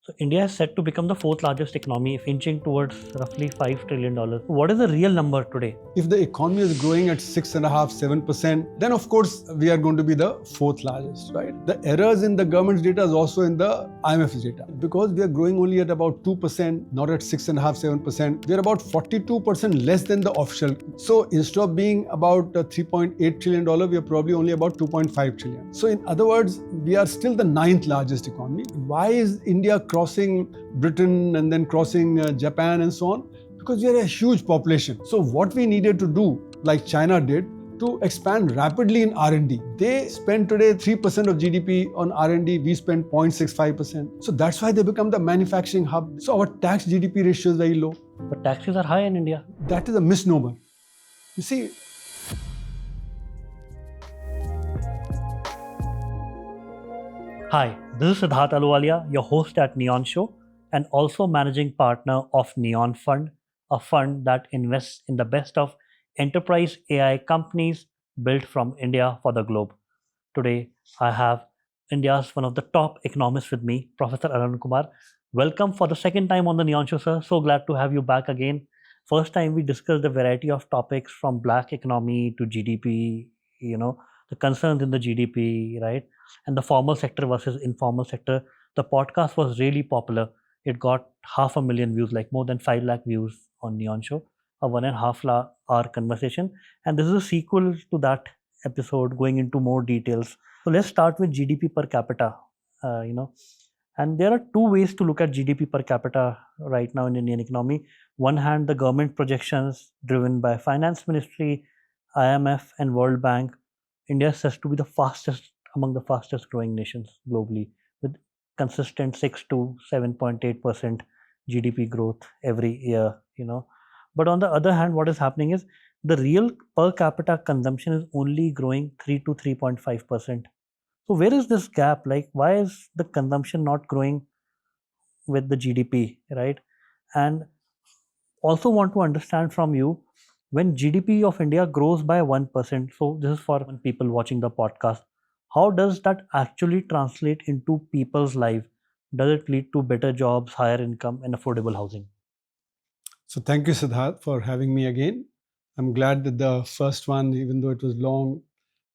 So India is set to become the fourth largest economy, inching towards roughly $5 trillion. What is the real number today? If the economy is growing at 6.5%, 7%, then of course we are going to be the fourth largest, right? The errors in the government's data is also in the IMF's data. Because we are growing only at about 2%, not at 6.5%, 7%, we are about 42% less than the official. So instead of being about $3.8 trillion, we are probably only about 2.5 trillion. So in other words, we are still the ninth largest economy. Why is India crossing Britain and then crossing Japan and so on? Because we are a huge population. So what we needed to do, like China did, to expand rapidly in R&D. They spend today 3% of GDP on R&D, we spend 0.65%. So that's why they become the manufacturing hub. So our tax GDP ratio is very low. But taxes are high in India. That is a misnomer. You see, Hi, this is Siddharth Aluwalia, your host at Neon Show and also managing partner of Neon Fund, a fund that invests in the best of enterprise AI companies built from India for the globe. Today, I have India's one of the top economists with me, Professor Arun Kumar. Welcome for the second time on the Neon Show, sir. So glad to have you back again. First time we discussed a variety of topics from black economy to GDP, the concerns in the GDP, right? And the formal sector versus informal sector. The podcast was really popular. It got 500,000 views, like more than 5 lakh views on Neon Show, a 1.5 hour conversation. And this is a sequel to that episode going into more details. So let's start with GDP per capita, uh, you know. And there are two ways to look at GDP per capita right now in Indian economy. One hand, the government projections driven by Finance Ministry, IMF, and World Bank. India is said to be the fastest among the fastest growing nations globally, with consistent 6 to 7.8% GDP growth every year. But on the other hand, what is happening is the real per capita consumption is only growing 3 to 3.5%. So where is this gap? Like, why is the consumption not growing with the GDP, right? And also want to understand from you, when GDP of India grows by 1%, so this is for people watching the podcast, how does that actually translate into people's life? Does it lead to better jobs, higher income, and affordable housing? so thank you, Siddharth, for having me again. I'm glad that the first one, even though it was long,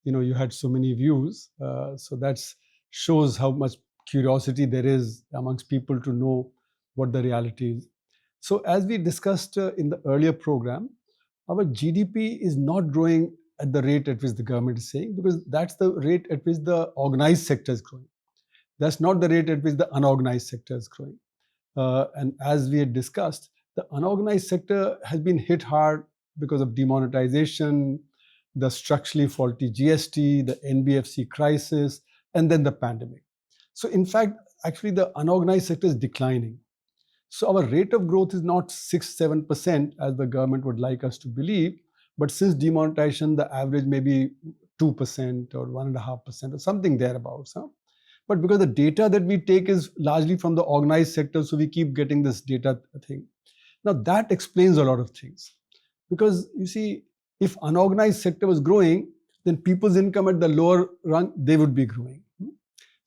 you had so many views. So that shows how much curiosity there is amongst people to know what the reality is. So as we discussed in the earlier program, our GDP is not growing at the rate at which the government is saying, because that's the rate at which the organized sector is growing. That's not the rate at which the unorganized sector is growing. And as we had discussed, the unorganized sector has been hit hard because of demonetization, the structurally faulty GST, the NBFC crisis, and then the pandemic. So in fact, actually the unorganized sector is declining. So our rate of growth is not 6, 7% as the government would like us to believe, but since demonetization, the average may be 2% or 1.5% or something thereabouts. But because the data that we take is largely from the organized sector, so we keep getting this data thing. Now that explains a lot of things. Because you see, if unorganized sector was growing, then people's income at the lower rung, they would be growing.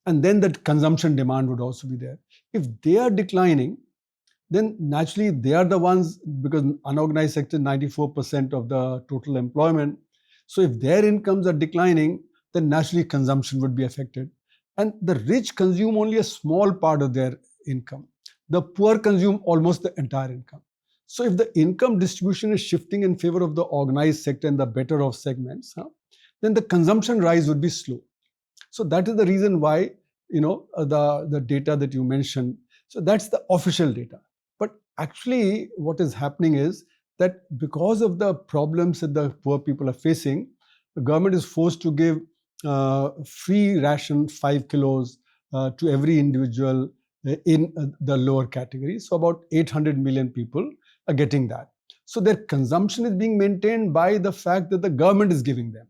And then that consumption demand would also be there. If they are declining, then naturally they are the ones, because unorganized sector is 94% of the total employment. So if their incomes are declining, then naturally consumption would be affected. And the rich consume only a small part of their income. The poor consume almost the entire income. So if the income distribution is shifting in favor of the organized sector and the better off segments, then the consumption rise would be slow. So that is the reason why, the data that you mentioned. So that's the official data. But actually what is happening is that because of the problems that the poor people are facing, the government is forced to give free ration 5 kilos to every individual in the lower category. So about 800 million people are getting that. So their consumption is being maintained by the fact that the government is giving them.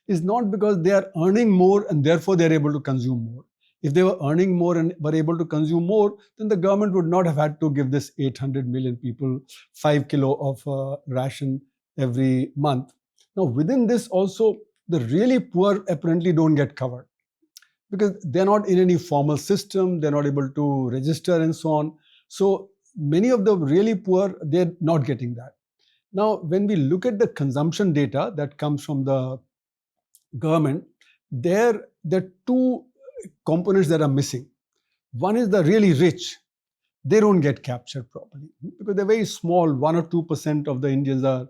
It's not because they are earning more and therefore they're able to consume more. If they were earning more and were able to consume more, then the government would not have had to give this 800 million people 5 kilo of ration every month. Now within this also, the really poor apparently don't get covered. because they're not in any formal system, they're not able to register and so on. So many of the really poor, they're not getting that. Now, when we look at the consumption data that comes from the government, there are two components that are missing. One is the really rich. They don't get captured properly because they're very small. 1 or 2% of the Indians are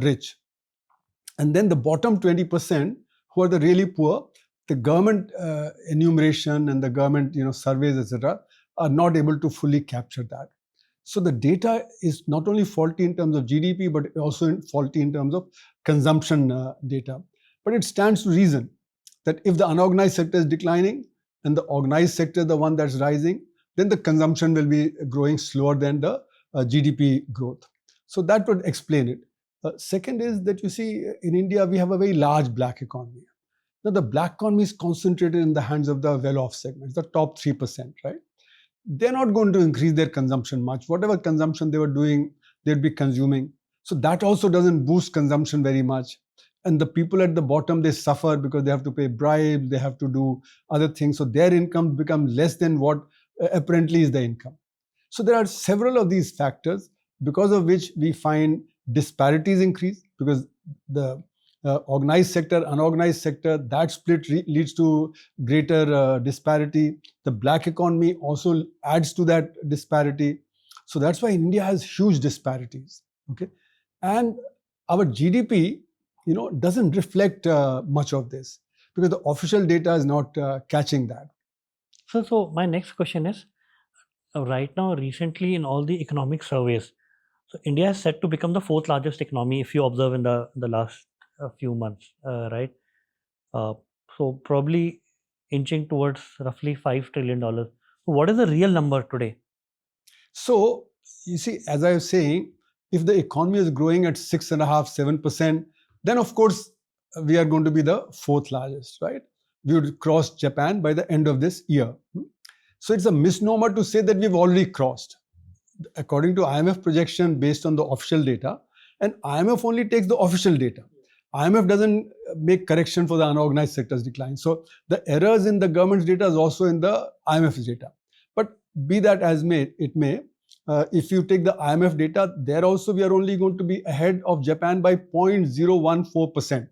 rich. And then the bottom 20%, who are the really poor, the government enumeration and the government surveys, etc., are not able to fully capture that. So the data is not only faulty in terms of GDP, but also faulty in terms of consumption data. But it stands to reason that if the unorganized sector is declining and the organized sector is the one that's rising, then the consumption will be growing slower than the GDP growth. So that would explain it. Second is that you see in India, we have a very large black economy. Now the black economy is concentrated in the hands of the well-off segments, the top 3%, right? They're not going to increase their consumption much. Whatever consumption they were doing, they'd be consuming. So that also doesn't boost consumption very much. And the people at the bottom, they suffer because they have to pay bribes, they have to do other things. So their income becomes less than what apparently is the income. So there are several of these factors because of which we find disparities increase, because the organized sector, unorganized sector, that split leads to greater disparity. The black economy also adds to that disparity. So that's why India has huge disparities. Okay, and our GDP, doesn't reflect much of this because the official data is not catching that. So my next question is, right now, recently in all the economic surveys, so India is set to become the fourth largest economy if you observe in the last few months, right? So probably inching towards roughly $5 trillion. So what is the real number today? So you see, as I was saying, if the economy is growing at 6.5%, 7%, then of course we are going to be the fourth largest, right? We would cross Japan by the end of this year. So it's a misnomer to say that we've already crossed. According to IMF projection based on the official data, and IMF only takes the official data. IMF doesn't make correction for the unorganized sector's decline. So the errors in the government's data is also in the IMF's data. But be that as it may, if you take the IMF data, there also we are only going to be ahead of Japan by 0.014%.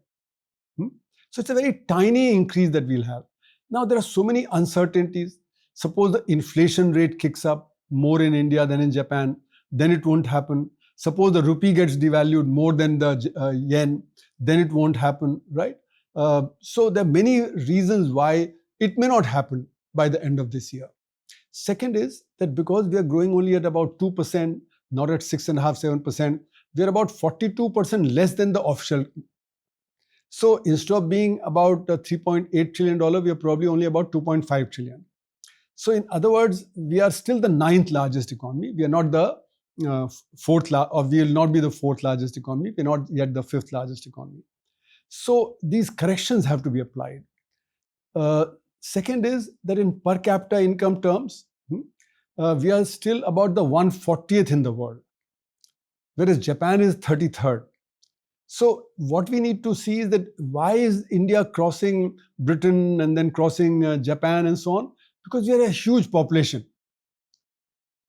So it's a very tiny increase that we'll have. Now there are so many uncertainties. Suppose the inflation rate kicks up more in India than in Japan, then it won't happen. Suppose the rupee gets devalued more than the yen, then it won't happen, right? So there are many reasons why it may not happen by the end of this year. Second is that because we are growing only at about 2%, not at 6.5%, 7%, we are about 42% less than the official. So instead of being about $3.8 trillion, we are probably only about 2.5 trillion. So in other words, we are still the 9th largest economy. We are not the or we will not be the 4th largest economy. We are not yet the 5th largest economy. So these corrections have to be applied. Second is that in per capita income terms, we are still about the 140th in the world, whereas Japan is 33rd. So what we need to see is that why is India crossing Britain and then crossing Japan and so on? Because we are a huge population.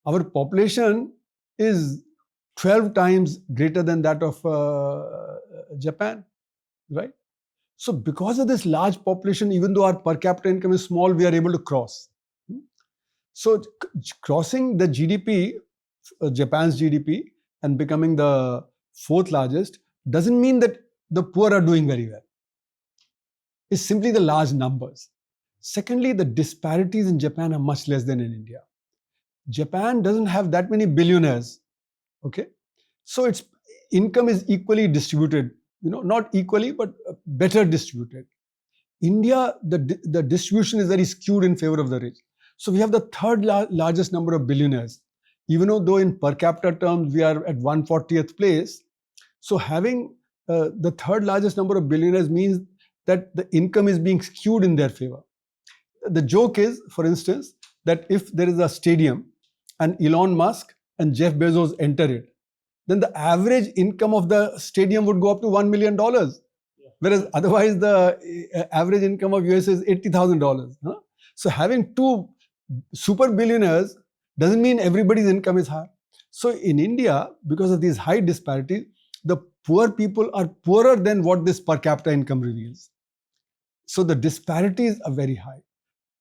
Our population is 12 times greater than that of Japan, right? So because of this large population, even though our per capita income is small, we are able to cross. So crossing the GDP, Japan's GDP, and becoming the 4th largest doesn't mean that the poor are doing very well. It's simply the large numbers. Secondly, the disparities in Japan are much less than in India. Japan doesn't have that many billionaires, okay? So its income is equally distributed, not equally, but better distributed. India, the distribution is very skewed in favor of the rich. So we have the 3rd largest number of billionaires, even though in per capita terms we are at 140th place. So having the 3rd largest number of billionaires means that the income is being skewed in their favor. The joke is, for instance, that if there is a stadium and Elon Musk and Jeff Bezos enter it, then the average income of the stadium would go up to $1 million. whereas otherwise the average income of US is $80,000. Huh? So having two super billionaires doesn't mean everybody's income is high. So in India, because of these high disparities, the poor people are poorer than what this per capita income reveals. So the disparities are very high.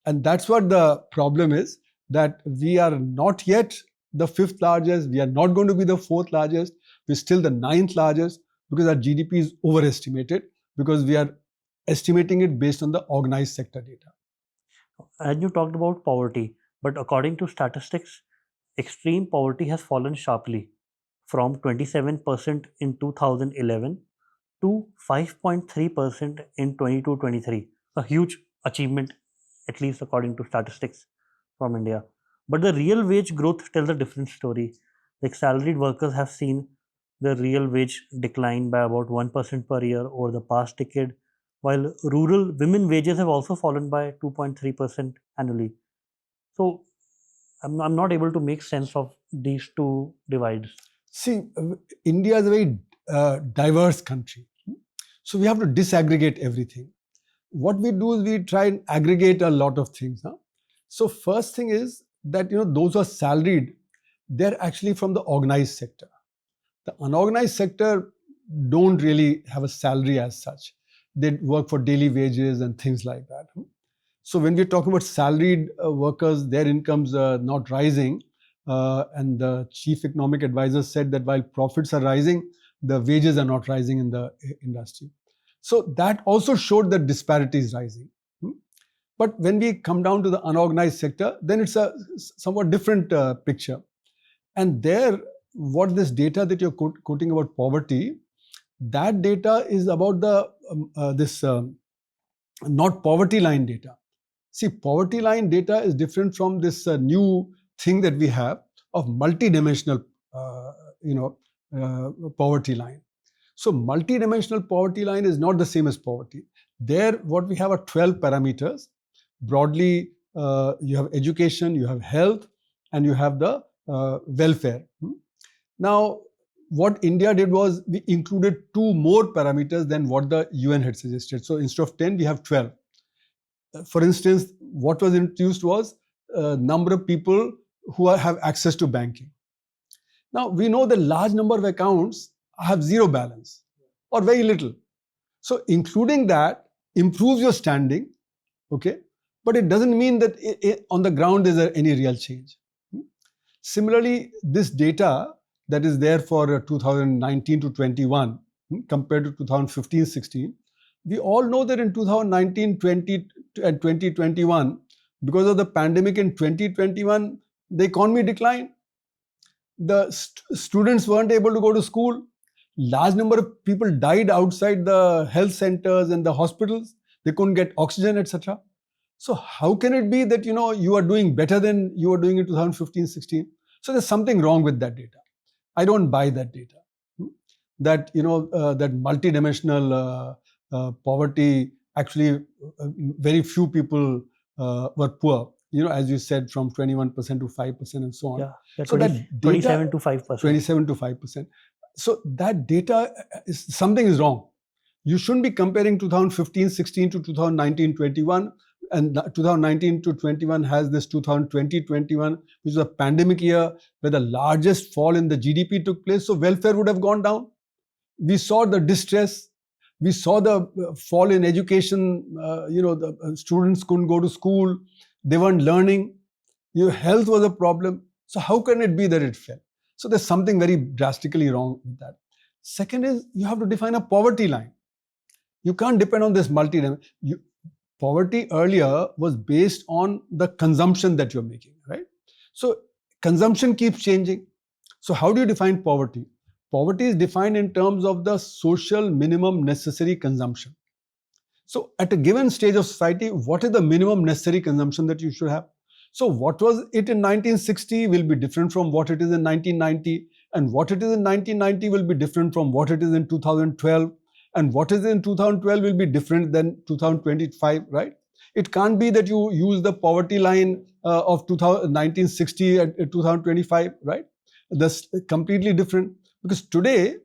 And that's what the problem is, that we are not yet the fifth largest. We are not going to be the fourth largest. We're still the ninth largest because our GDP is overestimated, because we are estimating it based on the organized sector data. And you talked about poverty, but according to statistics, extreme poverty has fallen sharply from 27% in 2011 to 5.3% in 22-23. A huge achievement, at least according to statistics from India. But the real wage growth tells a different story. Like salaried workers have seen the real wage decline by about 1% per year over the past decade, while rural women wages have also fallen by 2.3% annually. So I'm not able to make sense of these two divides. See, India is a very diverse country. So we have to disaggregate everything. What we do is we try and aggregate a lot of things. Huh? So first thing is that those who are salaried, they're actually from the organized sector. The unorganized sector don't really have a salary as such. They work for daily wages and things like that. So when we're talking about salaried workers, their incomes are not rising. And the chief economic advisor said that while profits are rising, the wages are not rising in the industry. So that also showed that disparity is rising. But when we come down to the unorganized sector, then it's a somewhat different picture. And there, what this data that you're quoting about poverty, that data is about the not poverty line data. See, poverty line data is different from this new thing that we have of multidimensional, poverty line. So multidimensional poverty line is not the same as poverty. There, what we have are 12 parameters. Broadly, you have education, you have health, and you have the welfare. Now, what India did was we included 2 more parameters than what the UN had suggested. So instead of 10, we have 12. For instance, what was introduced was number of people who have access to banking. Now, we know the large number of accounts have zero balance or very little. So including that improves your standing, okay? But it doesn't mean that on the ground is there any real change. Similarly, this data that is there for 2019 to 21 compared to 2015-16, we all know that in 2019, 20 and 2021, because of the pandemic in 2021, the economy declined. The students weren't able to go to school. Large number of people died outside the health centers and the hospitals. They couldn't get oxygen, etc. So how can it be that you are doing better than you were doing in 2015-16? So there's something wrong with that data. I don't buy that data. That that multidimensional poverty, actually very few people were poor. As you said, from 21% to 5% and so on. Yeah, so 20, that data, 27 to 5%. 27 to 5%. So that data something is wrong. You shouldn't be comparing 2015-16 to 2019-21. And 2019 to 21 has this 2020-21, which is a pandemic year where the largest fall in the GDP took place. So welfare would have gone down. We saw the distress. We saw the fall in education. The students couldn't go to school. They weren't learning. Your health was a problem. So how can it be that it fell? So there's something very drastically wrong with that. Second is you have to define a poverty line. You can't depend on this poverty earlier was based on the consumption that you're making, right? So consumption keeps changing. So how do you define poverty? Poverty is defined in terms of the social minimum necessary consumption. So at a given stage of society, what is the minimum necessary consumption that you should have? So what was it in 1960 will be different from what it is in 1990, and what it is in 1990 will be different from what it is in 2012. And what is in 2012 will be different than 2025, right? It can't be that you use the poverty line of 1960 at 2025, right? That's completely different. Because today,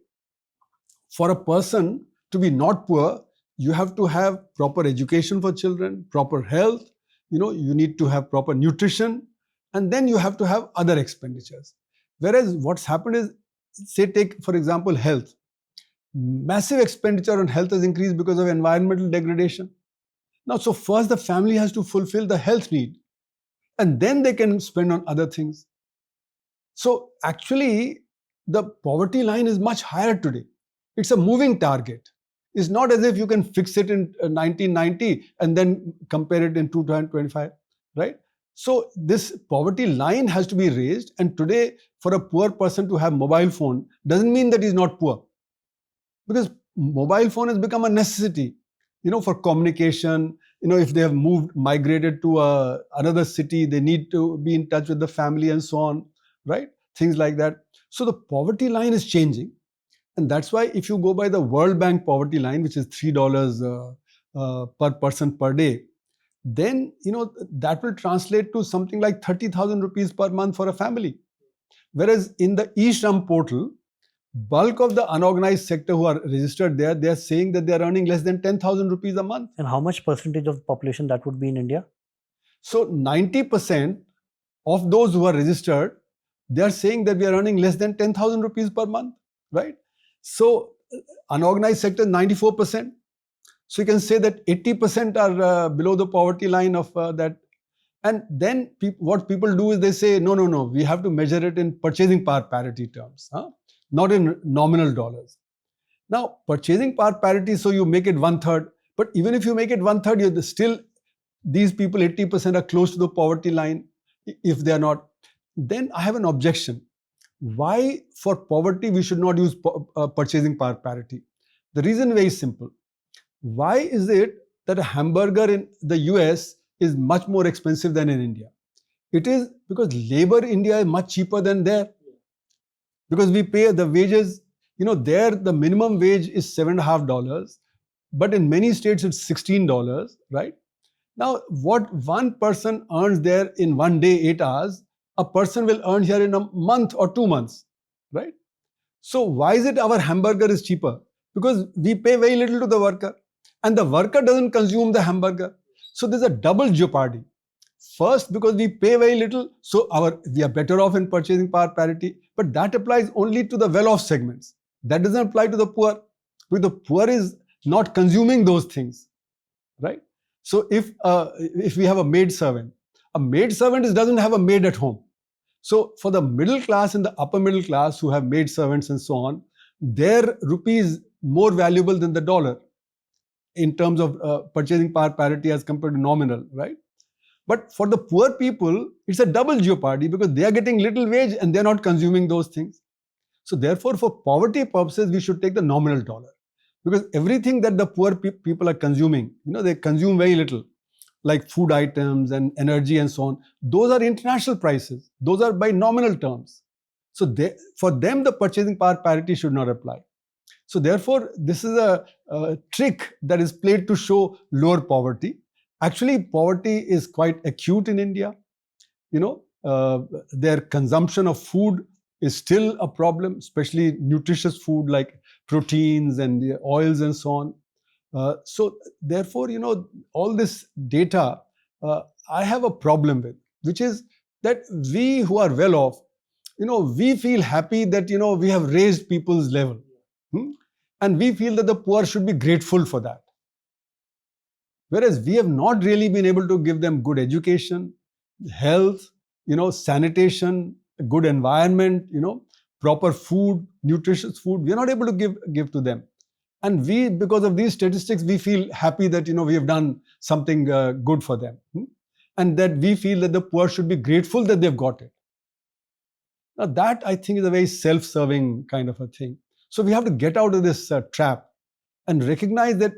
for a person to be not poor, you have to have proper education for children, proper health, you need to have proper nutrition, and then you have to have other expenditures. Whereas what's happened is, say, take for example health. Massive expenditure on health has increased because of environmental degradation. Now, so first the family has to fulfill the health need, and then they can spend on other things. So actually, the poverty line is much higher today. It's a moving target. It's not as if you can fix it in 1990 and then compare it in 2025, right? So this poverty line has to be raised. And today, for a poor person to have mobile phone doesn't mean that he's not poor, because mobile phone has become a necessity, for communication. If they have migrated to another city, they need to be in touch with the family and so on, right? Things like that. So the poverty line is changing. And that's why if you go by the World Bank poverty line, which is $3 per person per day, then that will translate to something like 30,000 rupees per month for a family. Whereas in the eShram portal, bulk of the unorganized sector who are registered there, they are saying that they are earning less than 10,000 rupees a month. And how much percentage of the population that would be in India? So 90% of those who are registered, they are saying that we are earning less than 10,000 rupees per month, right? So unorganized sector 94%. So you can say that 80% are below the poverty line of that. And then what people do is they say, no, we have to measure it in purchasing power parity terms, not in nominal dollars. Now, purchasing power parity, so you make it 1/3. But even if you make it 1/3, you're still, these people, 80% are close to the poverty line. If they are not, then I have an objection. Why for poverty we should not use purchasing power parity? The reason is very simple. Why is it that a hamburger in the US is much more expensive than in India? It is because labor in India is much cheaper than there. Because we pay the wages, there the minimum wage is $7.50, but in many states it's $16, right? Now, what one person earns there in one day, 8 hours, a person will earn here in a month or 2 months, right? So why is it our hamburger is cheaper? Because we pay very little to the worker, and the worker doesn't consume the hamburger. So there's a double jeopardy. First, because we pay very little, so we are better off in purchasing power parity, but that applies only to the well-off segments. That doesn't apply to the poor, because the poor is not consuming those things, right? So if we have a maid servant doesn't have a maid at home. So for the middle class and the upper middle class who have maid servants and so on, their rupee is more valuable than the dollar in terms of purchasing power parity as compared to nominal, right? But for the poor people, it's a double jeopardy because they are getting little wage and they're not consuming those things. So therefore, for poverty purposes, we should take the nominal dollar, because everything that the poor people are consuming, they consume very little, like food items and energy and so on. Those are international prices. Those are by nominal terms. So for them, the purchasing power parity should not apply. So therefore, this is a trick that is played to show lower poverty. Actually, poverty is quite acute in India. Their consumption of food is still a problem, especially nutritious food like proteins and the oils and so on. So therefore, all this data I have a problem with, which is that we who are well off, we feel happy that, we have raised people's level. And we feel that the poor should be grateful for that. Whereas we have not really been able to give them good education, health, sanitation, good environment, proper food, nutritious food. We are not able to give to them. And we, because of these statistics, we feel happy that, we have done something good for them. And that we feel that the poor should be grateful that they've got it. Now that, I think, is a very self-serving kind of a thing. So we have to get out of this trap and recognize that,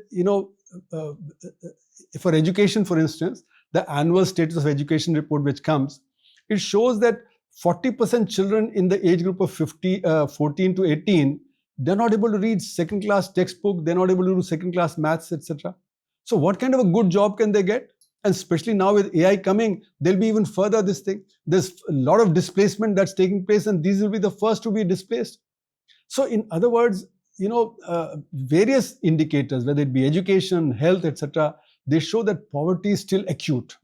for education, for instance, the annual status of education report which comes, it shows that 40% children in the age group of 14 to 18, they're not able to read second-class textbook, they're not able to do second-class maths, etc. So what kind of a good job can they get? And especially now with AI coming, there'll be even further this thing. There's a lot of displacement that's taking place, and these will be the first to be displaced. So in other words, various indicators, whether it be education, health, etc., they show that poverty is still acute.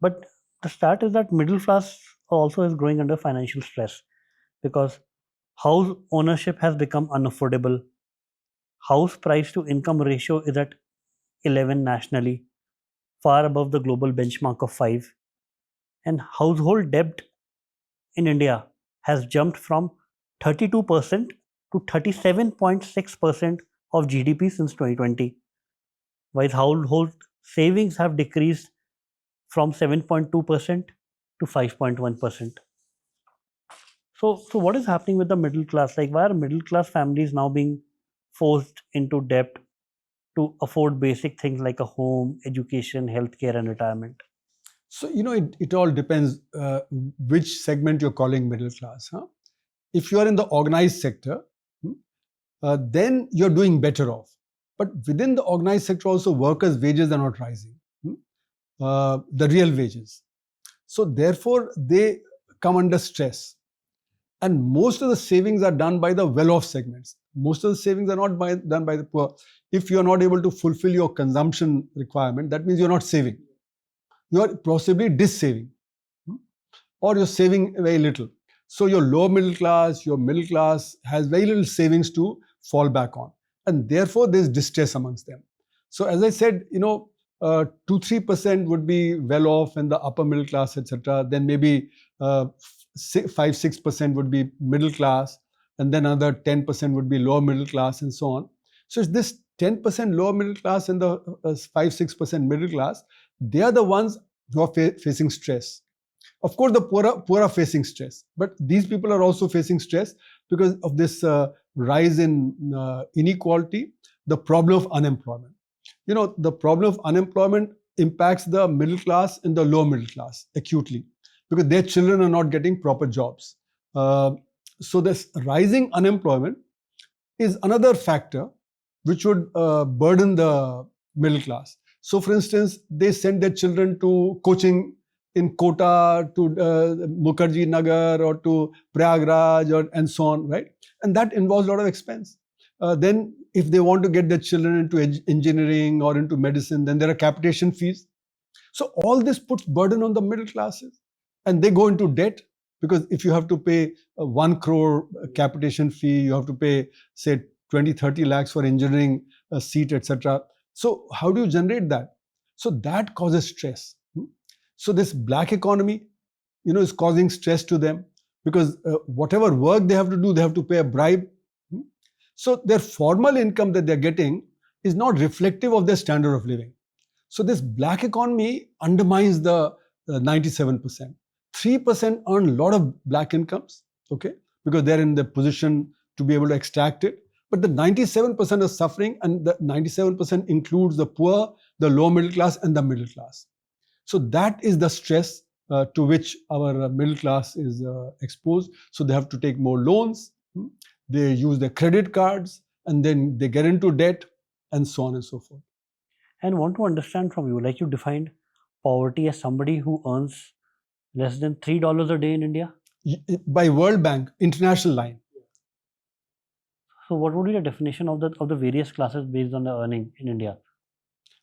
But the stat is that middle class also is growing under financial stress because house ownership has become unaffordable. House price to income ratio is at 11 nationally, far above the global benchmark of 5. And household debt in India has jumped from 32% to 37.6% of GDP since 2020, while household savings have decreased from 7.2% to 5.1%. So what is happening with the middle class? Like, why are middle class families now being forced into debt to afford basic things like a home, education, healthcare, and retirement? So, it all depends which segment you're calling middle class. Huh? If you are in the organized sector, then you're doing better off. But within the organized sector also, workers' wages are not rising, the real wages. So therefore, they come under stress. And most of the savings are done by the well-off segments. Most of the savings are not done by the poor. If you are not able to fulfill your consumption requirement, that means you're not saving. You are possibly dissaving, or you're saving very little. So your lower middle class, your middle class has very little savings to fall back on, and therefore there's distress amongst them. So as I said, 2-3% would be well off in the upper middle class, etc. Then maybe 5-6% would be middle class, and then another 10% would be lower middle class, and so on. So it's this 10% lower middle class and the 5-6% middle class. They are the ones who are facing stress. Of course, the poor are facing stress, but these people are also facing stress because of this rise in inequality, the problem of unemployment. The problem of unemployment impacts the middle class and the lower middle class acutely because their children are not getting proper jobs. So this rising unemployment is another factor which would burden the middle class. So, for instance, they send their children to coaching in Kota, to Mukherjee Nagar, or to Prayagraj, and so on, right? And that involves a lot of expense. Then, if they want to get their children into engineering or into medicine, then there are capitation fees. So all this puts burden on the middle classes, and they go into debt because if you have to pay 1 crore capitation fee, you have to pay, say, 20-30 lakhs for engineering a seat, etc. So how do you generate that? So that causes stress. So this black economy, is causing stress to them because whatever work they have to do, they have to pay a bribe. So their formal income that they're getting is not reflective of their standard of living. So this black economy undermines the 97%. 3% earn a lot of black incomes, okay, because they're in the position to be able to extract it. But the 97% are suffering, and the 97% includes the poor, the low middle class, and the middle class. So that is the stress to which our middle class is exposed. So they have to take more loans, they use their credit cards, and then they get into debt, and so on and so forth. And want to understand from you, like you defined poverty as somebody who earns less than $3 a day in India? By World Bank, international line. So what would be the definition of the various classes based on the earning in India?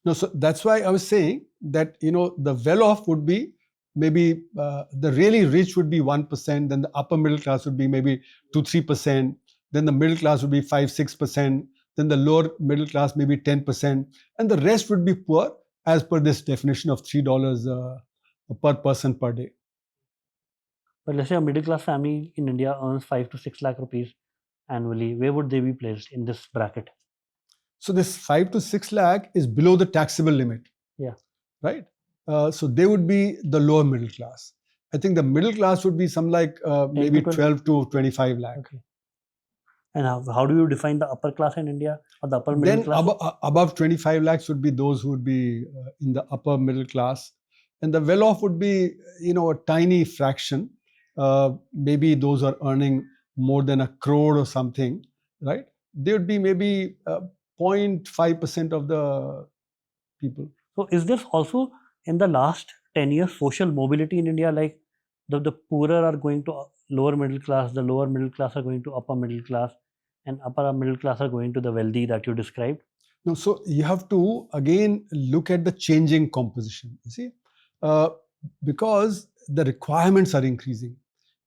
No, so that's why I was saying that the well-off would be maybe the really rich would be 1%, then the upper middle class would be maybe 2-3%, then the middle class would be 5-6%, then the lower middle class maybe 10%, and the rest would be poor as per this definition of $3 per person per day. But let's say a middle class family in India earns 5 to 6 lakh rupees annually. Where would they be placed in this bracket? So this 5 to 6 lakh is below the taxable limit. Yeah. Right. So they would be the lower middle class. I think the middle class would be some like maybe 12 to 25 lakh. Okay. And how do you define the upper class in India or the upper middle Then class? above 25 lakhs would be those who would be in the upper middle class. And the well-off would be, a tiny fraction. Maybe those are earning more than 1 crore or something, right? They would be maybe 0.5% of the people. So is this also in the last 10 years social mobility in India, like the poorer are going to lower middle class, the lower middle class are going to upper middle class, and upper middle class are going to the wealthy that you described? No, so you have to again look at the changing composition. You see, uh, because the requirements are increasing.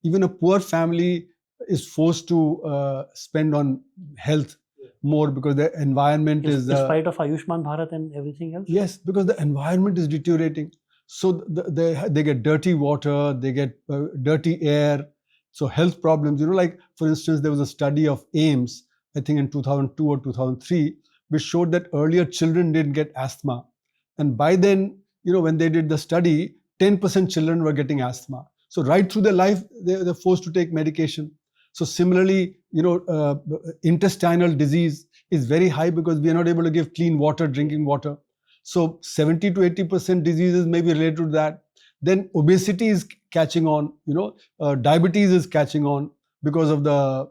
Even a poor family is forced to spend on health more because the environment is. In spite of Ayushman Bharat and everything else? Yes, because the environment is deteriorating. So they get dirty water, they get dirty air. So health problems, like for instance, there was a study of AIMS, I think in 2002 or 2003, which showed that earlier children didn't get asthma. And by then, when they did the study, 10% children were getting asthma. So right through their life, they're forced to take medication. So similarly, intestinal disease is very high because we are not able to give clean water, drinking water. So 70 to 80% diseases may be related to that. Then obesity is catching on, diabetes is catching on because of the,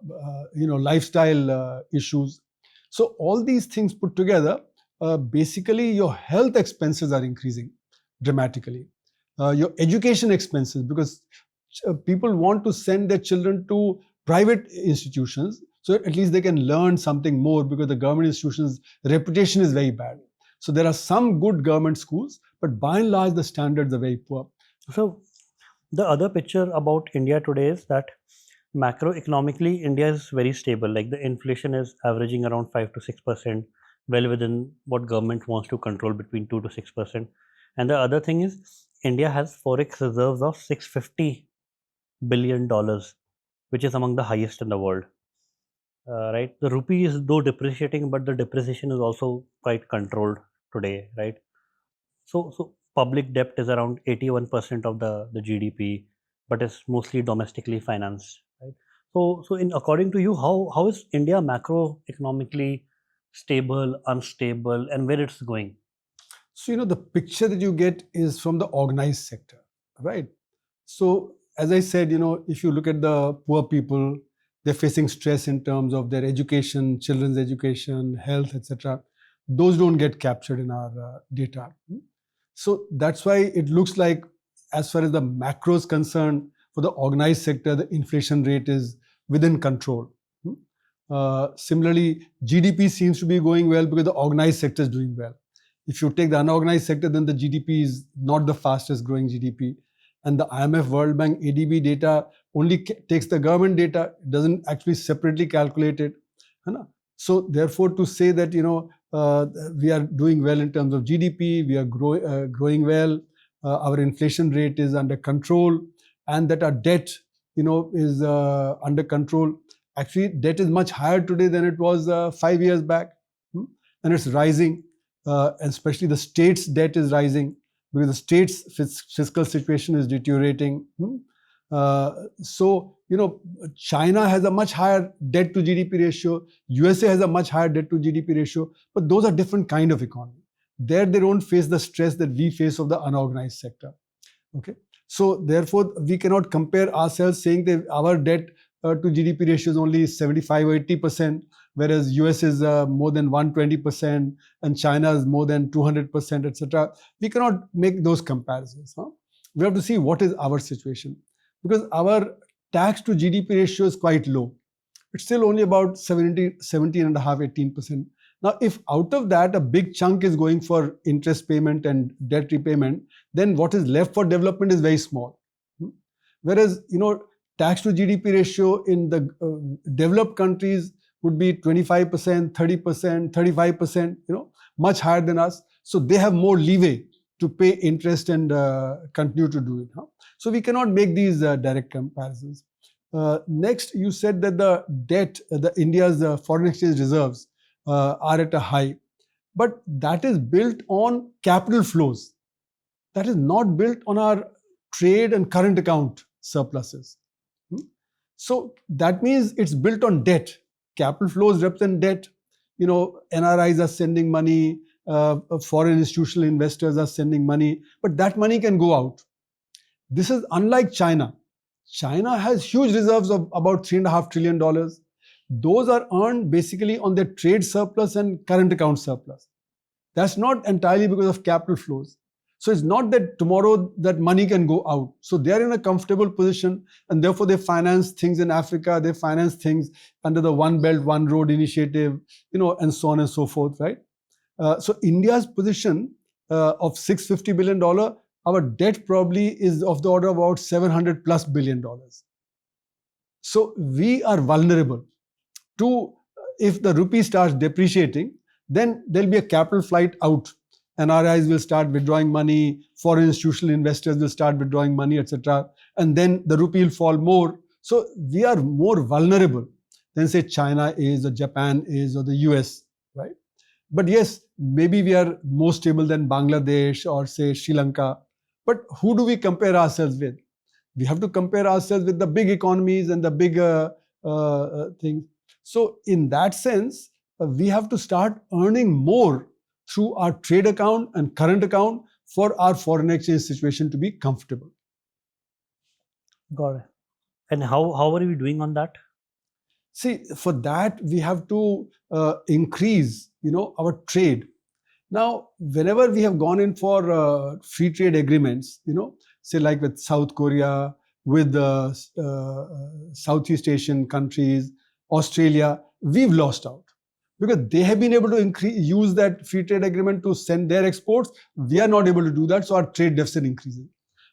lifestyle issues. So all these things put together, basically your health expenses are increasing dramatically. Your education expenses, because people want to send their children to private institutions so at least they can learn something more, because the government institutions' reputation is very bad. So there are some good government schools, but by and large the standards are very poor. So the other picture about India today is that macroeconomically India is very stable. Like the inflation is averaging around 5 to 6%, well within what government wants to control, between 2 to 6%. And the other thing is India has forex reserves of $650 billion, which is among the highest in the world. Right, the rupee is though depreciating, but the depreciation is also quite controlled today, right? So public debt is around 81% of the GDP, but it's mostly domestically financed, right? So in according to you, how is India macroeconomically stable, unstable, and where it's going? So the picture that you get is from the organized sector, right? So as I said, if you look at the poor people, they're facing stress in terms of their education, children's education, health, etc. Those don't get captured in our data. So that's why it looks like, as far as the macro is concerned, for the organized sector, the inflation rate is within control. Similarly, GDP seems to be going well because the organized sector is doing well. If you take the unorganized sector, then the GDP is not the fastest growing GDP. And the IMF, World Bank, ADB data only takes the government data, doesn't actually separately calculate it. So therefore, to say that we are doing well in terms of GDP, we are growing well, our inflation rate is under control, and that our debt is under control. Actually, debt is much higher today than it was 5 years back, and it's rising. Especially the state's debt is rising because the state's fiscal situation is deteriorating. So China has a much higher debt to GDP ratio. USA has a much higher debt to GDP ratio, but those are different kind of economy. There they don't face the stress that we face of the unorganized sector. Okay, so therefore we cannot compare ourselves saying that our debt to GDP ratio is only 75 or 80%, whereas US is more than 120% and China is more than 200%, etc. We cannot make those comparisons. We have to see what is our situation, because our tax to GDP ratio is quite low. It's still only about 17 and a half, 18%. Now, if out of that a big chunk is going for interest payment and debt repayment, then what is left for development is very small. Whereas, tax to GDP ratio in the developed countries would be 25%, 30%, 35%, much higher than us. So they have more leeway to pay interest and continue to do it. So we cannot make these direct comparisons. Next, you said that the debt, India's foreign exchange reserves are at a high, but that is built on capital flows. That is not built on our trade and current account surpluses. So that means it's built on debt. Capital flows represent debt. NRIs are sending money, foreign institutional investors are sending money, but that money can go out. This is unlike China. China has huge reserves of about $3.5 trillion. Those are earned basically on their trade surplus and current account surplus. That's not entirely because of capital flows. So it's not that tomorrow that money can go out. So they are in a comfortable position, and therefore they finance things in Africa, they finance things under the One Belt, One Road initiative, and so on and so forth, right? So India's position of $650 billion, our debt probably is of the order of about $700+ billion. So we are vulnerable to, if the rupee starts depreciating, then there'll be a capital flight out. NRIs will start withdrawing money, foreign institutional investors will start withdrawing money, etc. And then the rupee will fall more. So we are more vulnerable than, say, China is, or Japan is, or the US, right? But yes, maybe we are more stable than Bangladesh or, say, Sri Lanka. But who do we compare ourselves with? We have to compare ourselves with the big economies and the big things. So in that sense, we have to start earning more through our trade account and current account for our foreign exchange situation to be comfortable. Got it. And how are we doing on that? See, for that we have to increase, our trade. Now, whenever we have gone in for free trade agreements, say like with South Korea, with Southeast Asian countries, Australia, we've lost out because they have been able to use that free trade agreement to send their exports. We are not able to do that, so our trade deficit increases.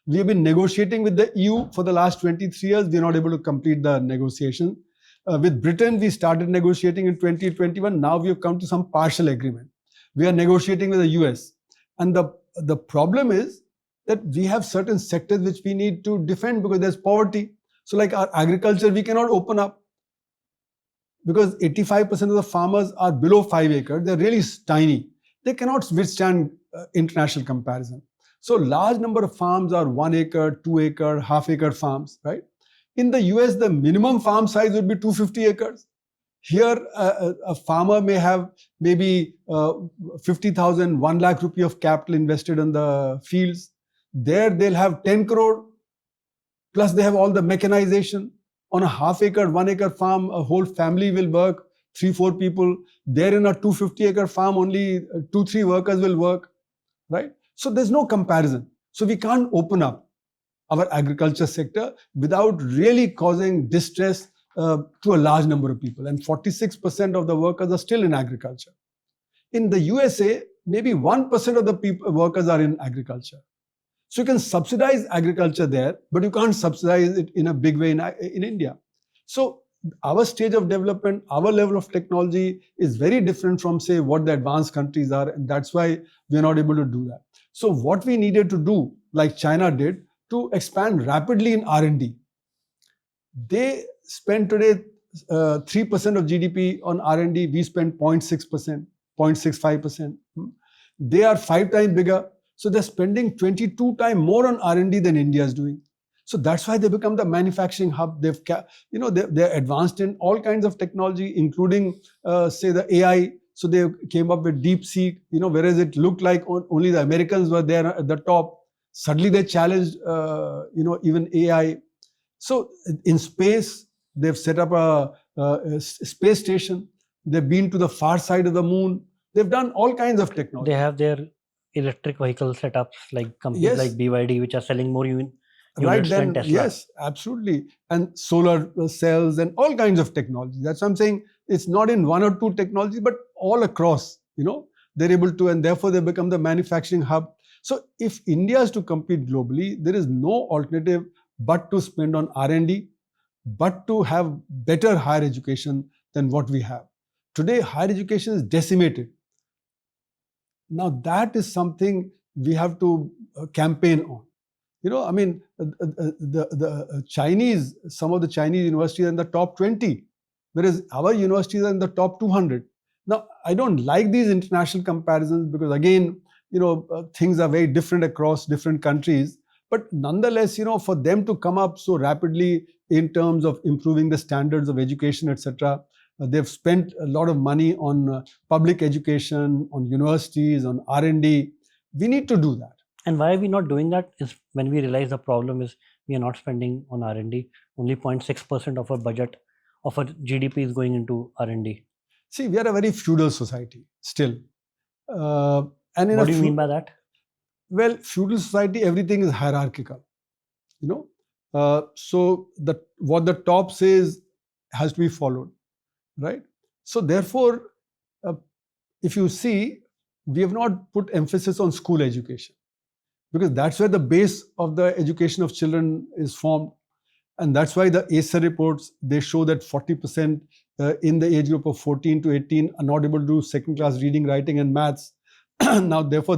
We have been negotiating with the EU for the last 23 years. We are not able to complete the negotiation. With Britain, we started negotiating in 2021. Now we have come to some partial agreement. We are negotiating with the US. And the problem is that we have certain sectors which we need to defend because there's poverty. So like our agriculture, we cannot open up because 85% of the farmers are below 5 acres. They're really tiny. They cannot withstand international comparison. So large number of farms are 1 acre, 2 acre, half acre farms, right? In the US, the minimum farm size would be 250 acres. Here, a farmer may have maybe 50,000, 1 lakh rupee of capital invested in the fields. There, they'll have 10 crore, plus they have all the mechanization. On a half acre, 1 acre farm, a whole family will work, 3-4 people. There in a 250 acre farm, only 2-3 workers will work, right? So there's no comparison. So we can't open up our agriculture sector without really causing distress to a large number of people. And 46% of the workers are still in agriculture. In the USA, maybe 1% of the workers are in agriculture. So you can subsidize agriculture there, but you can't subsidize it in a big way in India. So our stage of development, our level of technology is very different from, say, what the advanced countries are. And that's why we're not able to do that. So what we needed to do, like China did, to expand rapidly in R&D. They spend today 3% of GDP on R&D. We spend 0.6%, 0.65%. They are 5 times bigger. So they're spending 22 times more on R&D than India is doing. So that's why they become the manufacturing hub. They're advanced in all kinds of technology, including, say, the AI. So they came up with DeepSeek, whereas it looked like only the Americans were there at the top. Suddenly they challenged, even AI. So in space, they've set up a space station. They've been to the far side of the moon. They've done all kinds of technology. They have their electric vehicle setups like companies Yes. like BYD, which are selling more units Right than then, Tesla. yes, absolutely. And solar cells and all kinds of technology. That's what I'm saying. It's not in 1 or 2 technologies, but all across, they're able to, and therefore they become the manufacturing hub. So if India is to compete globally, there is no alternative but to spend on R&D, but to have better higher education than what we have. Today, higher education is decimated. Now that is something we have to campaign on. The Chinese, some of the Chinese universities are in the top 20, whereas our universities are in the top 200. Now, I don't like these international comparisons because, again, things are very different across different countries. But nonetheless, for them to come up so rapidly in terms of improving the standards of education, etc., they've spent a lot of money on public education, on universities, on R&D. We need to do that. And why are we not doing that is when we realize the problem is we are not spending on R&D. Only 0.6% of our budget, of our GDP is going into R&D. See, we are a very feudal society still. What do you mean by that? Well, feudal society, everything is hierarchical. So what the top says has to be followed, right? So therefore, uh, if you see, we have not put emphasis on school education, because that's where the base of the education of children is formed. And that's why the ACER reports, they show that 40% in the age group of 14 to 18 are not able to do second class reading, writing and maths. Now therefore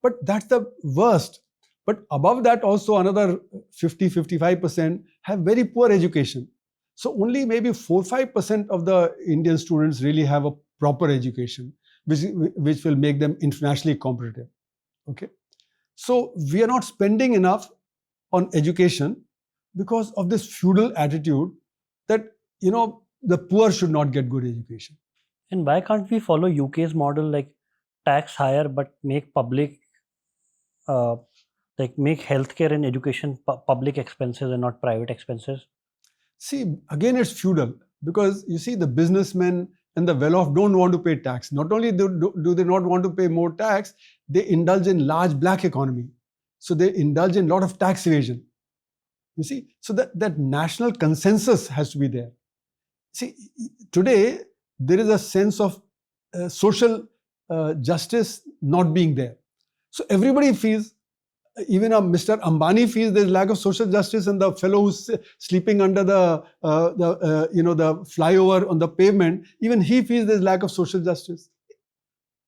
but that's the worst. But above that also another 50-55% have very poor education. So only maybe 4-5% of the Indian students really have a proper education, which will make them internationally competitive. Okay, so we are not spending enough on education because of this feudal attitude that the poor should not get good education. And why can't we follow UK's model, like tax higher but make public, like make healthcare and education public expenses and not private expenses? See, again, it's feudal, because you see, the businessmen and the well-off don't want to pay tax. Not only do they not want to pay more tax, they indulge in large black economy. So they indulge in a lot of tax evasion. You see, so that national consensus has to be there. See, today there is a sense of social justice not being there. So everybody feels, even Mr. Ambani feels there's lack of social justice, and the fellow who's sleeping under the flyover on the pavement, even he feels there's lack of social justice.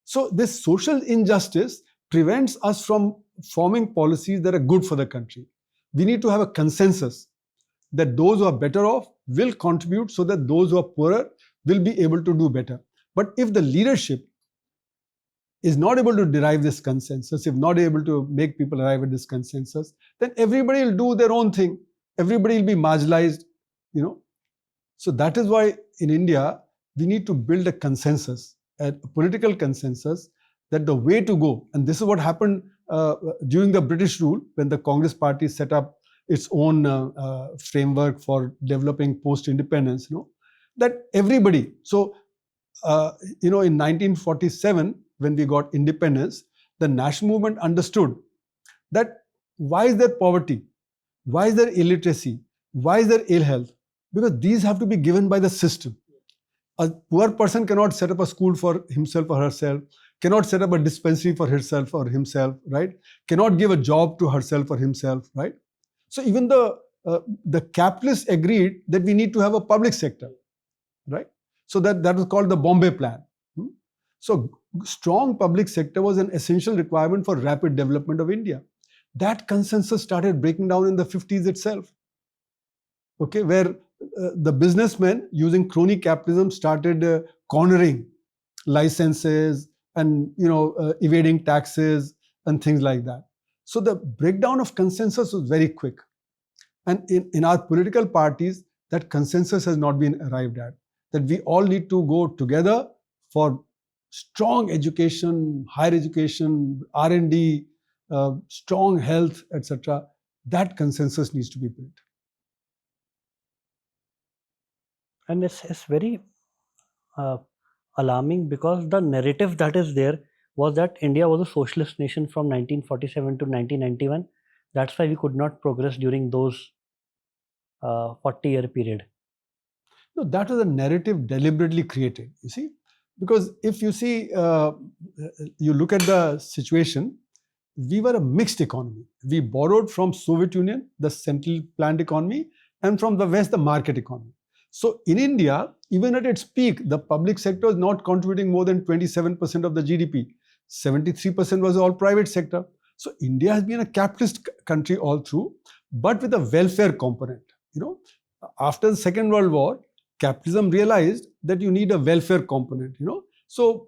So this social injustice prevents us from forming policies that are good for the country. We need to have a consensus that those who are better off will contribute so that those who are poorer will be able to do better. But if the leadership is not able to derive this consensus, if not able to make people arrive at this consensus, then everybody will do their own thing. Everybody will be marginalized, So that is why in India, we need to build a consensus, a political consensus, that the way to go, and this is what happened during the British rule, when the Congress party set up its own framework for developing post-independence, that everybody, so in 1947, when we got independence, the national movement understood that why is there poverty, why is there illiteracy, why is there ill health? Because these have to be given by the system. A poor person cannot set up a school for himself or herself, cannot set up a dispensary for herself or himself, right? Cannot give a job to herself or himself, right? So even the capitalists agreed that we need to have a public sector, right? So that was called the Bombay Plan. So strong public sector was an essential requirement for rapid development of India. That consensus started breaking down in the 50s itself. Okay, where the businessmen using crony capitalism started cornering licenses and evading taxes and things like that. So the breakdown of consensus was very quick. And in our political parties, that consensus has not been arrived at. That we all need to go together for strong education, higher education, R&D, strong health, etc. That consensus needs to be built. And it's very alarming, because the narrative that is there was that India was a socialist nation from 1947 to 1991. That's why we could not progress during those 40-year period. No, that was a narrative deliberately created, you see. Because if you see, you look at the situation, we were a mixed economy. We borrowed from Soviet Union, the central planned economy, and from the West, the market economy. So in India, even at its peak, the public sector was not contributing more than 27% of the GDP. 73% was all private sector. So India has been a capitalist country all through, but with a welfare component. After the Second World War, capitalism realized that you need a welfare component. So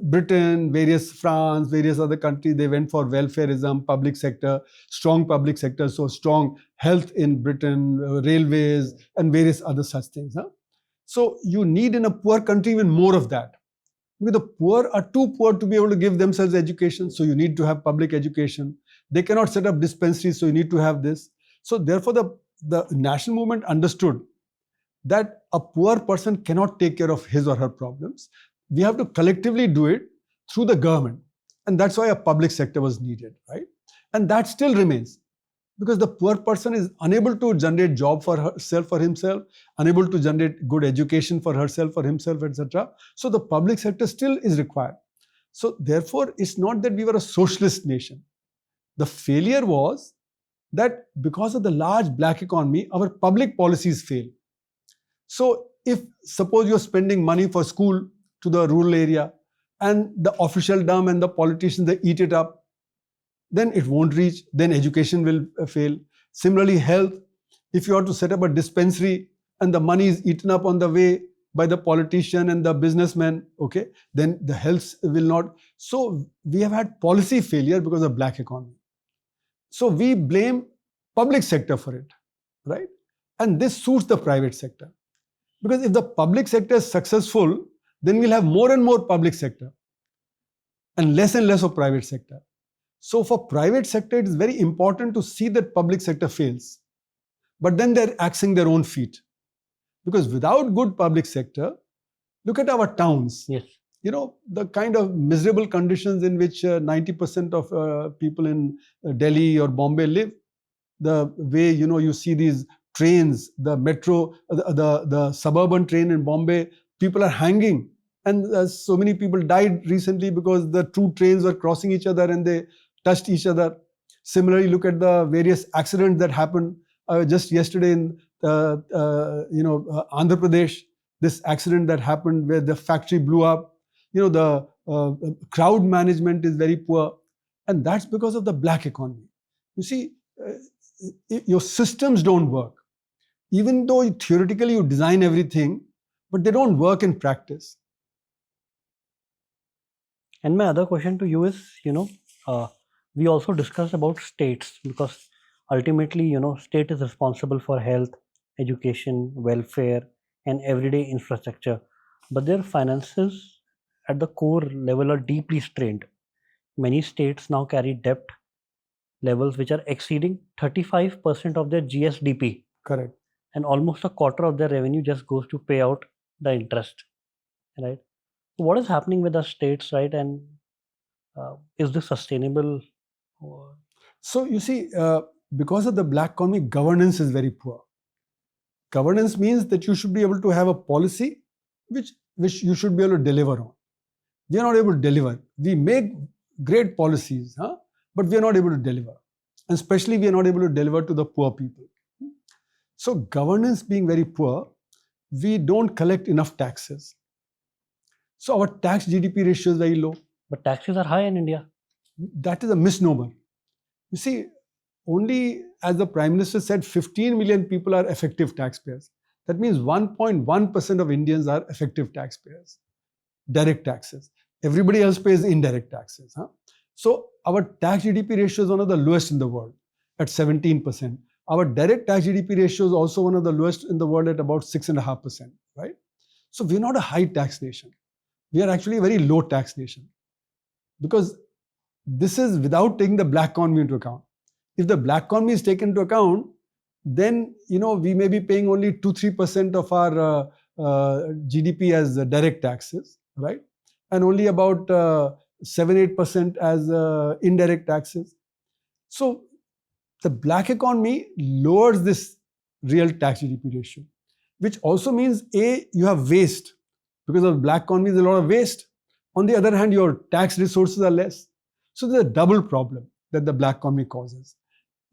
Britain, France, various other countries, they went for welfareism, public sector, strong public sector, so strong health in Britain, railways, and various other such things. So you need in a poor country even more of that. Because the poor are too poor to be able to give themselves education, so you need to have public education. They cannot set up dispensaries, so you need to have this. So therefore, the national movement understood that a poor person cannot take care of his or her problems. We have to collectively do it through the government. And that's why a public sector was needed, right? And that still remains, because the poor person is unable to generate job for herself, for himself, unable to generate good education for herself, for himself, etc. So the public sector still is required. So therefore, it's not that we were a socialist nation. The failure was that because of the large black economy, our public policies fail. So if suppose you're spending money for school to the rural area, and the officialdom and the politicians, they eat it up, then it won't reach, then education will fail. Similarly, health, if you are to set up a dispensary and the money is eaten up on the way by the politician and the businessman, okay, then the health will not. So we have had policy failure because of black economy. So we blame public sector for it, right? And this suits the private sector. Because if the public sector is successful, then we'll have more and more public sector and less of private sector. So for private sector, it is very important to see that public sector fails. But then they're axing their own feet. Because without good public sector, look at our towns. Yes. You know, the kind of miserable conditions in which 90% of people in Delhi or Bombay live. The way, you know, you see these trains, the metro, the suburban train in Bombay, people are hanging. And so many people died recently because the two trains were crossing each other and they touched each other. Similarly, look at the various accidents that happened just yesterday in Andhra Pradesh. This accident that happened where the factory blew up. You know, the crowd management is very poor, and that's because of the black economy. You see, your systems don't work. Even though theoretically you design everything, but they don't work in practice. And my other question to you is, we also discussed about states, because ultimately, state is responsible for health, education, welfare, and everyday infrastructure. But their finances at the core level are deeply strained. Many states now carry debt levels which are exceeding 35% of their GSDP. Correct. And almost a quarter of their revenue just goes to pay out the interest, right? What is happening with the states, right? And is this sustainable? So you see, because of the black economy, governance is very poor. Governance means that you should be able to have a policy which you should be able to deliver on. We are not able to deliver. We make great policies, but we are not able to deliver. And especially we are not able to deliver to the poor people. So governance being very poor, we don't collect enough taxes. So our tax GDP ratio is very low. But taxes are high in India. That is a misnomer. You see, only, as the Prime Minister said, 15 million people are effective taxpayers. That means 1.1% of Indians are effective taxpayers, direct taxes. Everybody else pays indirect taxes. So our tax GDP ratio is one of the lowest in the world at 17%. Our direct tax GDP ratio is also one of the lowest in the world at about 6.5%, right? So we're not a high tax nation. We are actually a very low tax nation, because this is without taking the black economy into account. If the black economy is taken into account, then we may be paying only 2-3% of our GDP as direct taxes, right? And only about 7-8% as indirect taxes. So the black economy lowers this real tax GDP ratio, which also means you have waste. Because of black economy, there's a lot of waste. On the other hand, your tax resources are less. So there's a double problem that the black economy causes.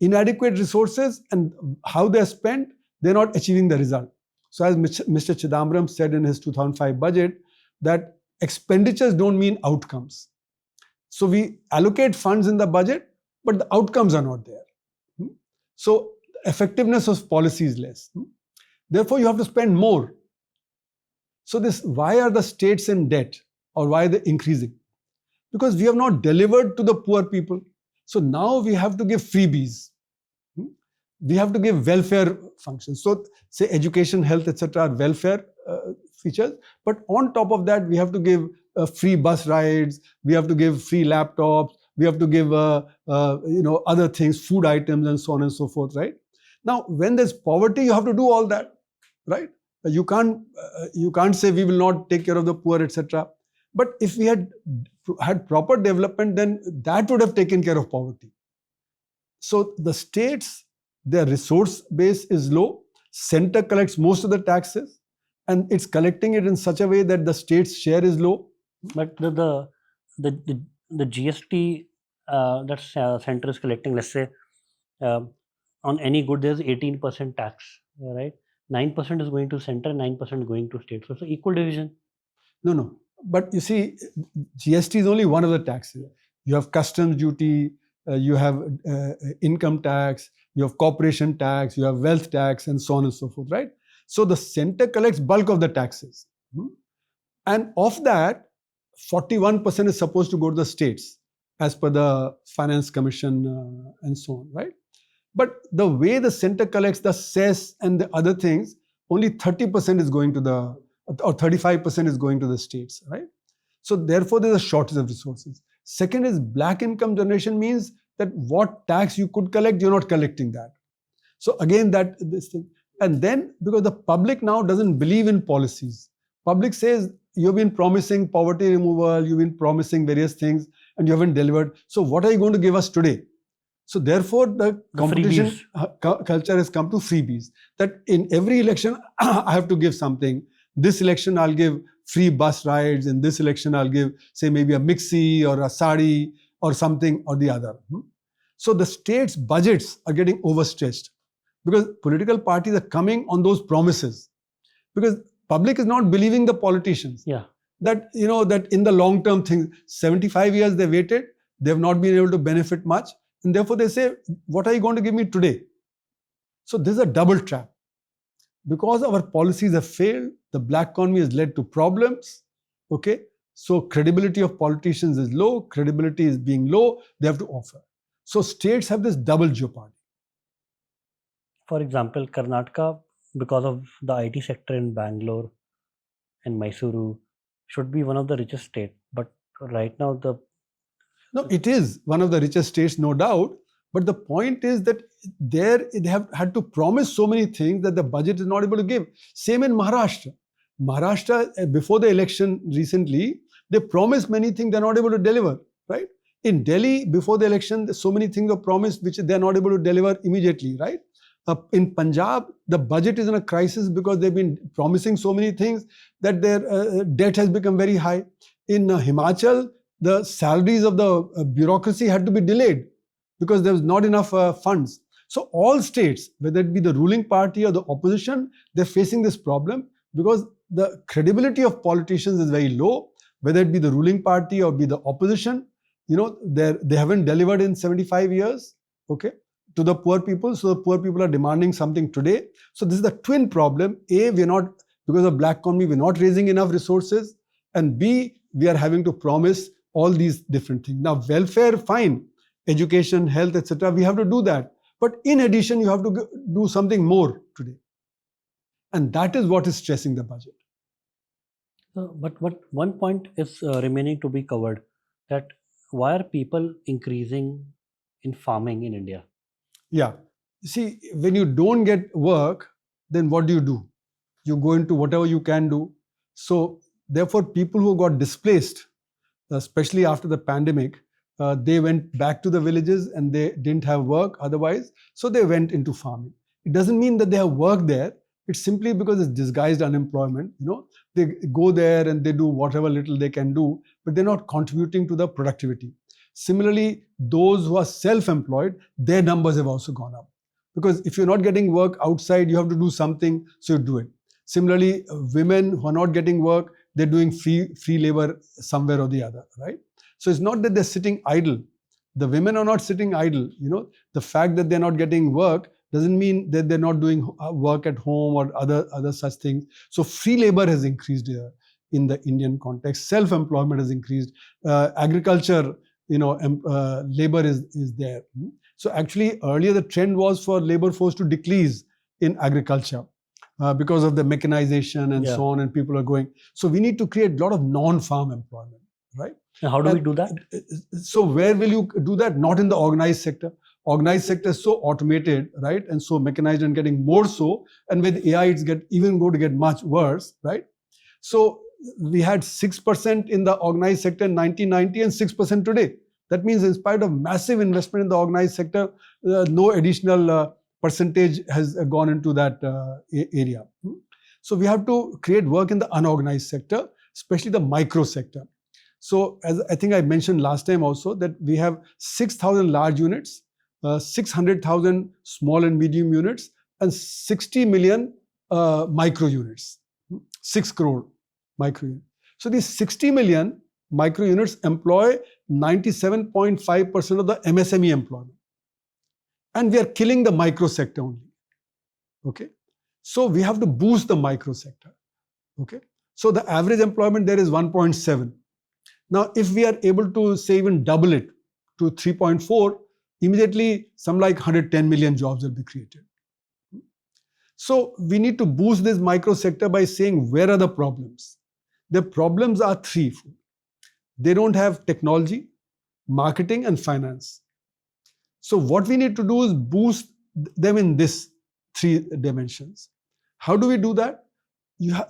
Inadequate resources, and how they're spent, they're not achieving the result. So as Mr. Chidambaram said in his 2005 budget, that expenditures don't mean outcomes. So we allocate funds in the budget, but the outcomes are not there. So effectiveness of policy is less. Therefore, you have to spend more. So why are the states in debt, or why are they increasing? Because we have not delivered to the poor people. So now we have to give freebies. We have to give welfare functions. So say education, health, etc. are welfare features. But on top of that, we have to give free bus rides. We have to give free laptops. We have to give other things, food items, and so on and so forth, right? Now, when there's poverty, you have to do all that, right? You can't say we will not take care of the poor, etc. But if we had proper development, then that would have taken care of poverty. So the states, their resource base is low. Center collects most of the taxes, and it's collecting it in such a way that the state's share is low. But the GST that center is collecting, let's say, on any good there's 18% tax, right? 9% is going to center, 9% going to state. So it's an equal division. No. But you see, GST is only one of the taxes. You have customs duty, you have income tax, you have corporation tax, you have wealth tax, and so on and so forth, right? So the center collects bulk of the taxes. And of that, 41% is supposed to go to the states as per the Finance Commission and so on, right? But the way the center collects the cess and the other things, only 30% is going to the, or 35% is going to the states, right? So therefore, there's a shortage of resources. Second is black income generation means that what tax you could collect, you're not collecting that. So again, this thing. And then because the public now doesn't believe in policies, public says you've been promising poverty removal, you've been promising various things, and you haven't delivered. So what are you going to give us today? So therefore, the competition culture has come to freebies. That in every election, I have to give something. This election, I'll give free bus rides. In this election, I'll give, say, maybe a mixie or a sari or something or the other. So the state's budgets are getting overstretched because political parties are coming on those promises. Because public is not believing the politicians. Yeah. That, that in the long-term thing, 75 years they waited, they have not been able to benefit much. And therefore they say, what are you going to give me today? So this is a double trap. Because our policies have failed, the black economy has led to problems. Okay. So credibility of politicians is low, credibility is being low, they have to offer. So states have this double jeopardy. For example, Karnataka, because of the IT sector in Bangalore and Mysuru, should be one of the richest states. But right now, No, it is one of the richest states, no doubt. But the point is that there they have had to promise so many things that the budget is not able to give. Same in Maharashtra. Maharashtra, before the election recently, they promised many things they're not able to deliver, right? In Delhi, before the election, so many things were promised which they're not able to deliver immediately, right? In Punjab, the budget is in a crisis because they've been promising so many things that their debt has become very high. In Himachal, the salaries of the bureaucracy had to be delayed because there was not enough funds. So all states, whether it be the ruling party or the opposition, they're facing this problem because the credibility of politicians is very low, whether it be the ruling party or be the opposition. They haven't delivered in 75 years, okay, to the poor people. So the poor people are demanding something today. So this is the twin problem. A, we're not, because of black economy, we're not raising enough resources. And B, we are having to promise all these different things. Now, welfare, fine. Education, health, etc. We have to do that. But in addition, you have to do something more today. And that is what is stressing the budget. But one point is remaining to be covered, that why are people increasing in farming in India? Yeah. See, when you don't get work, then what do? You go into whatever you can do. So therefore, people who got displaced, especially after the pandemic, they went back to the villages and they didn't have work otherwise. So they went into farming. It doesn't mean that they have work there. It's simply because it's disguised unemployment. They go there and they do whatever little they can do, but they're not contributing to the productivity. Similarly, those who are self-employed, their numbers have also gone up. Because if you're not getting work outside, you have to do something, so you do it. Similarly, women who are not getting work, they're doing free labor somewhere or the other, right? So it's not that they're sitting idle. The women are not sitting idle. The fact that they're not getting work doesn't mean that they're not doing work at home or other such things. So free labor has increased here in the Indian context. Self-employment has increased. Agriculture, labor is there. So actually, earlier the trend was for labor force to decrease in agriculture because of the mechanization and so on, and people are going. So we need to create a lot of non-farm employment, right? And how do we do that? So where will you do that? Not in the organized sector. Organized sector is so automated, right? And so mechanized and getting more so. And with AI, it's going to get much worse, right? So we had 6% in the organized sector in 1990 and 6% today. That means in spite of massive investment in the organized sector, no additional percentage has gone into that area. So we have to create work in the unorganized sector, especially the micro sector. So as I think I mentioned last time also, that we have 6,000 large units, 600,000 small and medium units, and 60 million micro units, 6 crore micro units. So these 60 million micro units employ 97.5% of the MSME employment. And we are killing the micro sector only. Okay. So we have to boost the micro sector. Okay. So the average employment there is 1.7. Now, if we are able to say even double it to 3.4, immediately some like 110 million jobs will be created. So we need to boost this micro sector by saying where are the problems. The problems are threefold. They don't have technology, marketing, and finance. So what we need to do is boost them in this 3 dimensions. How do we do that?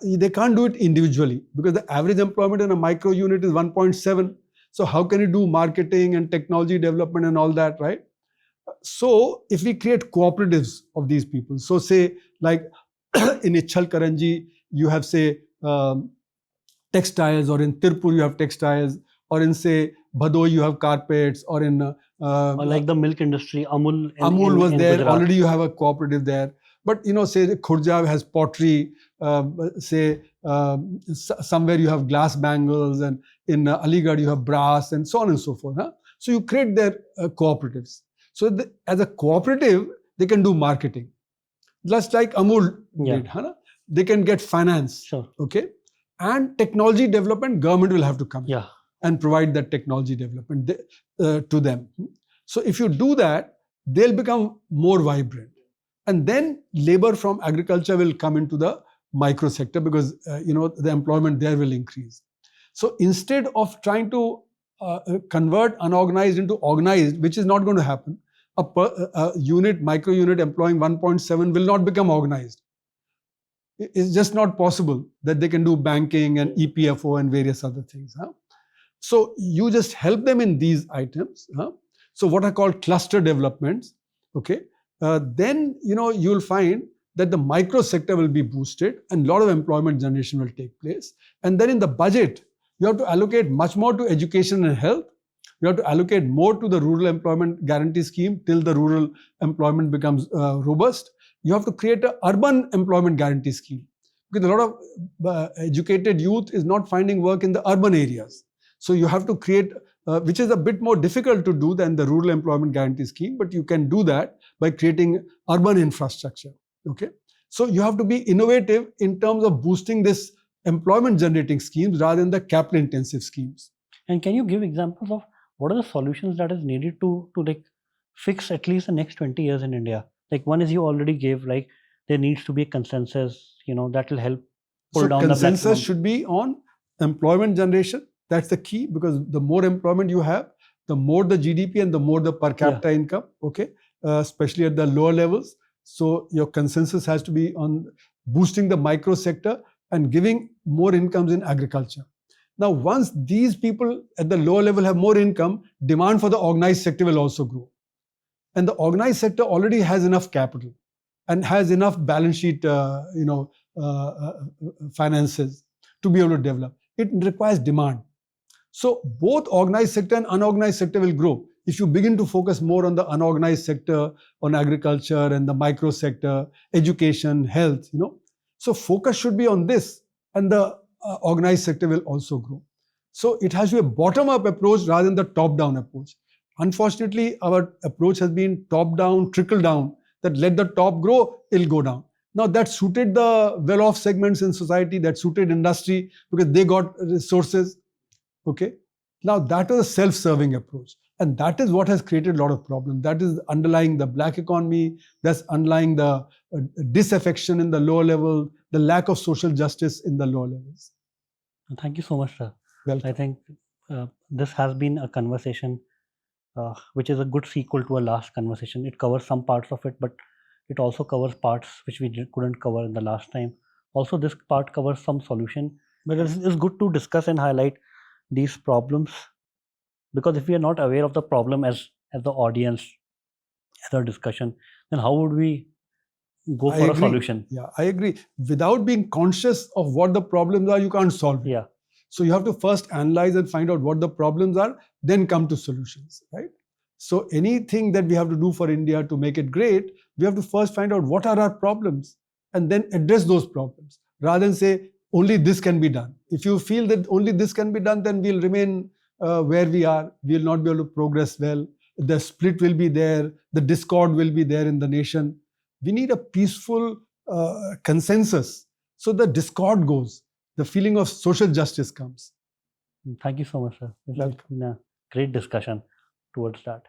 They can't do it individually because the average employment in a micro unit is 1.7. So how can you do marketing and technology development and all that, right? So if we create cooperatives of these people, so say like in Ichhal Karanji, you have say textiles, or in Tirpur you have textiles, or in say Bhadoi you have carpets, or in or like the milk industry, Amul was in there, Gujarat. already you have a cooperative there. But say Khurja has pottery, say somewhere you have glass bangles, and in Aligarh you have brass, and so on and so forth. So you create their cooperatives. So as a cooperative, they can do marketing. Just like Amul did. They can get finance. Sure. Okay. And technology development, government will have to come in and provide that technology development to them. So if you do that, they'll become more vibrant. And then labor from agriculture will come into the micro sector because the employment there will increase. So instead of trying to convert unorganized into organized, which is not going to happen, a unit, micro unit employing 1.7 will not become organized. It's just not possible that they can do banking and EPFO and various other things. So you just help them in these items. So what are called cluster developments. Okay. Then you'll find that the micro sector will be boosted and a lot of employment generation will take place. And then in the budget, you have to allocate much more to education and health. You have to allocate more to the rural employment guarantee scheme till the rural employment becomes robust. You have to create an urban employment guarantee scheme because a lot of educated youth is not finding work in the urban areas. So you have to create, which is a bit more difficult to do than the rural employment guarantee scheme, but you can do that by creating urban infrastructure. Okay. So you have to be innovative in terms of boosting this employment generating schemes rather than the capital intensive schemes. And can you give examples of what are the solutions that is needed to like fix at least the next 20 years in India? Like one is you already gave, like there needs to be a consensus, that will help pull down the consensus should be on employment generation. That's the key, because the more employment you have, the more the GDP and the more the per capita income, okay, especially at the lower levels. So your consensus has to be on boosting the micro sector and giving more incomes in agriculture. Now, once these people at the lower level have more income, demand for the organized sector will also grow. And the organized sector already has enough capital and has enough balance sheet, finances to be able to develop. It requires demand. So both organized sector and unorganized sector will grow. If you begin to focus more on the unorganized sector, on agriculture and the micro sector, education, health, So focus should be on this, and the organized sector will also grow. So it has to be a bottom-up approach rather than the top-down approach. Unfortunately, our approach has been top-down, trickle-down, that let the top grow, it'll go down. Now that suited the well-off segments in society, that suited industry because they got resources. Okay. Now that is a self-serving approach. And that is what has created a lot of problems. That is underlying the black economy, that's underlying the disaffection in the lower level, the lack of social justice in the lower levels. Thank you so much, sir. Welcome. I think this has been a conversation which is a good sequel to our last conversation. It covers some parts of it, but it also covers parts which we couldn't cover in the last time. Also, this part covers some solution But it's good to discuss and highlight these problems, because if we are not aware of the problem as the audience, as our discussion, then how would we go I for a agree. solution? Yeah, I agree. Without being conscious of what the problems are, you can't solve it. Yeah. So you have to first analyze and find out what the problems are, then come to solutions, right? So anything that we have to do for India to make it great, we have to first find out what are our problems and then address those problems rather than say only this can be done. If you feel that only this can be done, then we'll remain where we are. We'll not be able to progress well. The split will be there. The discord will be there in the nation. We need a peaceful consensus so the discord goes. The feeling of social justice comes. Thank you so much, sir. This has Welcome. been a great discussion towards that.